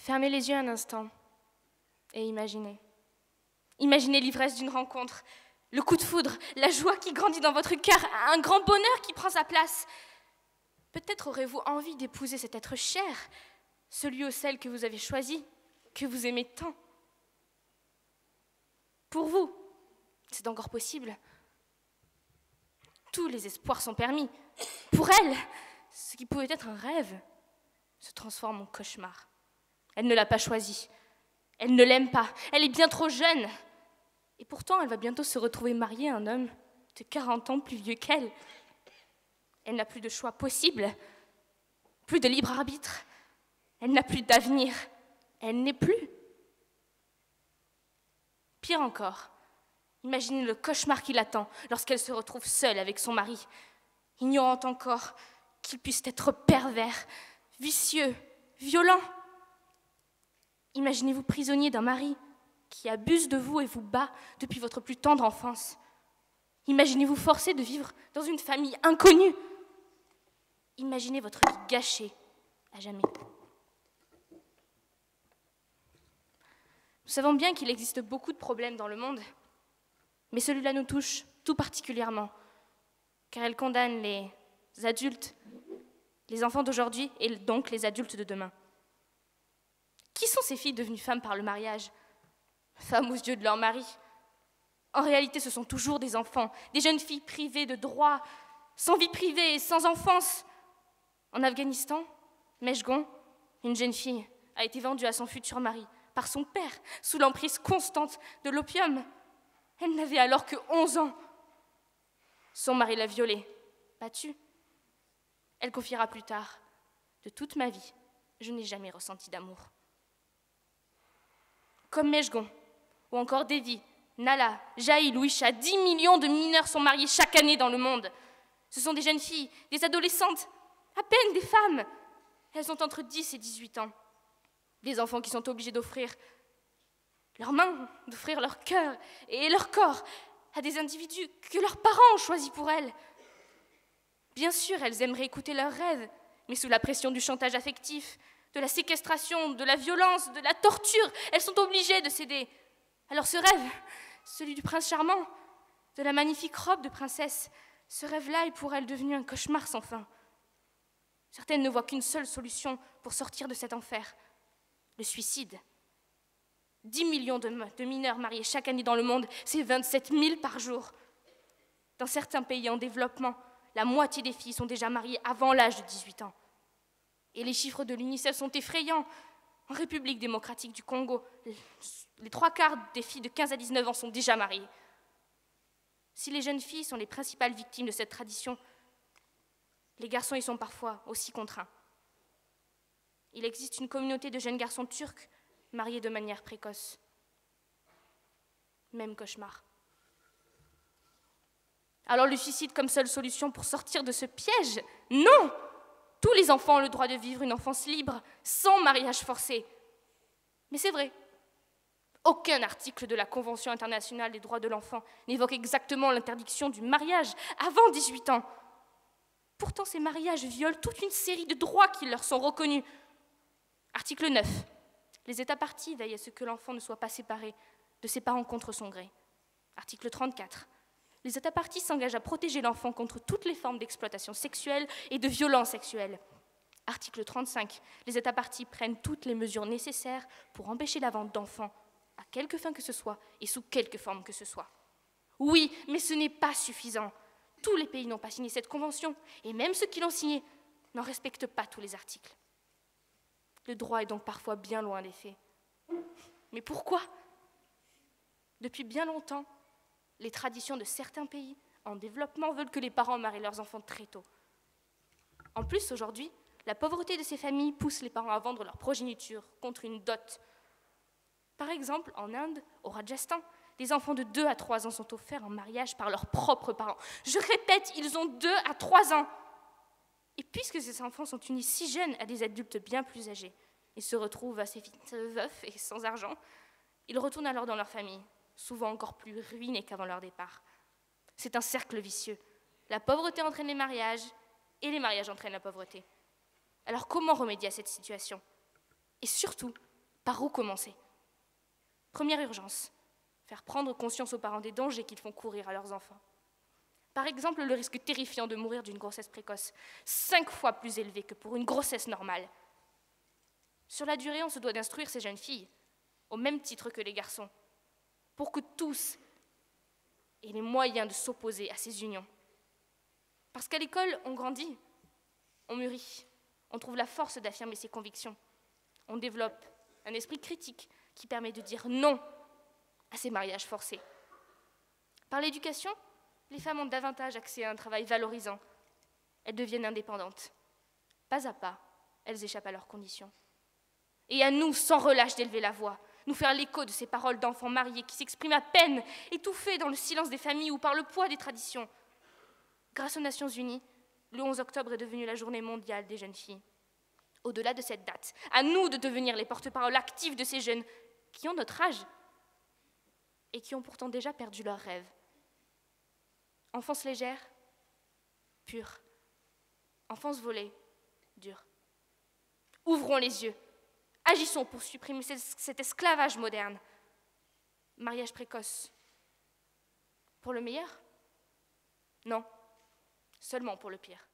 Fermez les yeux un instant et imaginez. Imaginez l'ivresse d'une rencontre, le coup de foudre, la joie qui grandit dans votre cœur, un grand bonheur qui prend sa place. Peut-être aurez-vous envie d'épouser cet être cher, celui ou celle que vous avez choisi, que vous aimez tant. Pour vous, c'est encore possible. Tous les espoirs sont permis. Pour elle, ce qui pouvait être un rêve se transforme en cauchemar. Elle ne l'a pas choisi. Elle ne l'aime pas. Elle est bien trop jeune. Et pourtant, elle va bientôt se retrouver mariée à un homme de 40 ans plus vieux qu'elle. Elle n'a plus de choix possible, plus de libre arbitre. Elle n'a plus d'avenir. Elle n'est plus. Pire encore, imaginez le cauchemar qui l'attend lorsqu'elle se retrouve seule avec son mari, ignorant encore qu'il puisse être pervers, vicieux, violent. Imaginez-vous prisonnier d'un mari qui abuse de vous et vous bat depuis votre plus tendre enfance. Imaginez-vous forcé de vivre dans une famille inconnue. Imaginez votre vie gâchée à jamais. Nous savons bien qu'il existe beaucoup de problèmes dans le monde, mais celui-là nous touche tout particulièrement, car elle condamne les adultes, les enfants d'aujourd'hui et donc les adultes de demain. Qui sont ces filles devenues femmes par le mariage? Femmes aux yeux de leur mari. En réalité, ce sont toujours des enfants, des jeunes filles privées de droits, sans vie privée et sans enfance. En Afghanistan, Meshgon, une jeune fille, a été vendue à son futur mari par son père, sous l'emprise constante de l'opium. Elle n'avait alors que 11 ans. Son mari l'a violée, battue. Elle confiera plus tard, « De toute ma vie, je n'ai jamais ressenti d'amour. » Comme Meshgon, ou encore Devi, Nala, Jaï, Louisha, 10 millions de mineurs sont mariés chaque année dans le monde. Ce sont des jeunes filles, des adolescentes, à peine des femmes. Elles ont entre 10 et 18 ans. Des enfants qui sont obligés d'offrir leurs mains, d'offrir leur cœur et leur corps à des individus que leurs parents ont choisis pour elles. Bien sûr, elles aimeraient écouter leurs rêves, mais sous la pression du chantage affectif, de la séquestration, de la violence, de la torture, elles sont obligées de céder. Alors ce rêve, celui du prince charmant, de la magnifique robe de princesse, ce rêve-là est pour elles devenu un cauchemar sans fin. Certaines ne voient qu'une seule solution pour sortir de cet enfer, le suicide. 10 millions de mineurs mariés chaque année dans le monde, c'est 27 000 par jour. Dans certains pays en développement, la moitié des filles sont déjà mariées avant l'âge de 18 ans. Et les chiffres de l'UNICEF sont effrayants. En République démocratique du Congo, les 3/4 des filles de 15 à 19 ans sont déjà mariées. Si les jeunes filles sont les principales victimes de cette tradition, les garçons y sont parfois aussi contraints. Il existe une communauté de jeunes garçons turcs mariés de manière précoce. Même cauchemar. Alors le suicide comme seule solution pour sortir de ce piège? Non! Tous les enfants ont le droit de vivre une enfance libre, sans mariage forcé. Mais c'est vrai, aucun article de la Convention internationale des droits de l'enfant n'évoque exactement l'interdiction du mariage avant 18 ans. Pourtant, ces mariages violent toute une série de droits qui leur sont reconnus. Article 9. Les États parties veillent à ce que l'enfant ne soit pas séparé de ses parents contre son gré. Article 34. Les États parties s'engagent à protéger l'enfant contre toutes les formes d'exploitation sexuelle et de violence sexuelle. Article 35. Les États parties prennent toutes les mesures nécessaires pour empêcher la vente d'enfants, à quelque fin que ce soit et sous quelque forme que ce soit. Oui, mais ce n'est pas suffisant. Tous les pays n'ont pas signé cette convention, et même ceux qui l'ont signée n'en respectent pas tous les articles. Le droit est donc parfois bien loin des faits. Mais pourquoi? Depuis bien longtemps, les traditions de certains pays en développement veulent que les parents marient leurs enfants très tôt. En plus, aujourd'hui, la pauvreté de ces familles pousse les parents à vendre leur progéniture contre une dot. Par exemple, en Inde, au Rajasthan, des enfants de 2 à 3 ans sont offerts en mariage par leurs propres parents. Je répète, ils ont 2 à 3 ans. Et puisque ces enfants sont unis si jeunes à des adultes bien plus âgés, ils se retrouvent assez vite veufs et sans argent, ils retournent alors dans leur famille, souvent encore plus ruinés qu'avant leur départ. C'est un cercle vicieux. La pauvreté entraîne les mariages, et les mariages entraînent la pauvreté. Alors comment remédier à cette situation? Et surtout, Par où commencer? Première urgence, faire prendre conscience aux parents des dangers qu'ils font courir à leurs enfants. Par exemple, le risque terrifiant de mourir d'une grossesse précoce, 5 fois plus élevé que pour une grossesse normale. Sur la durée, on se doit d'instruire ces jeunes filles, au même titre que les garçons, pour que tous aient les moyens de s'opposer à ces unions. Parce qu'à l'école, on grandit, on mûrit, on trouve la force d'affirmer ses convictions, on développe un esprit critique qui permet de dire non à ces mariages forcés. Par l'éducation, les femmes ont davantage accès à un travail valorisant. Elles deviennent indépendantes. Pas à pas, elles échappent à leurs conditions. Et à nous, sans relâche, d'élever la voix, nous faire l'écho de ces paroles d'enfants mariés qui s'expriment à peine, étouffés dans le silence des familles ou par le poids des traditions. Grâce aux Nations Unies, le 11 octobre est devenu la journée mondiale des jeunes filles. Au-delà de cette date, à nous de devenir les porte-paroles actifs de ces jeunes qui ont notre âge et qui ont pourtant déjà perdu leurs rêves. Enfance légère, pure. Enfance volée, dure. Ouvrons les yeux. Agissons pour supprimer cet esclavage moderne. Mariage précoce. Pour le meilleur? Non, seulement pour le pire.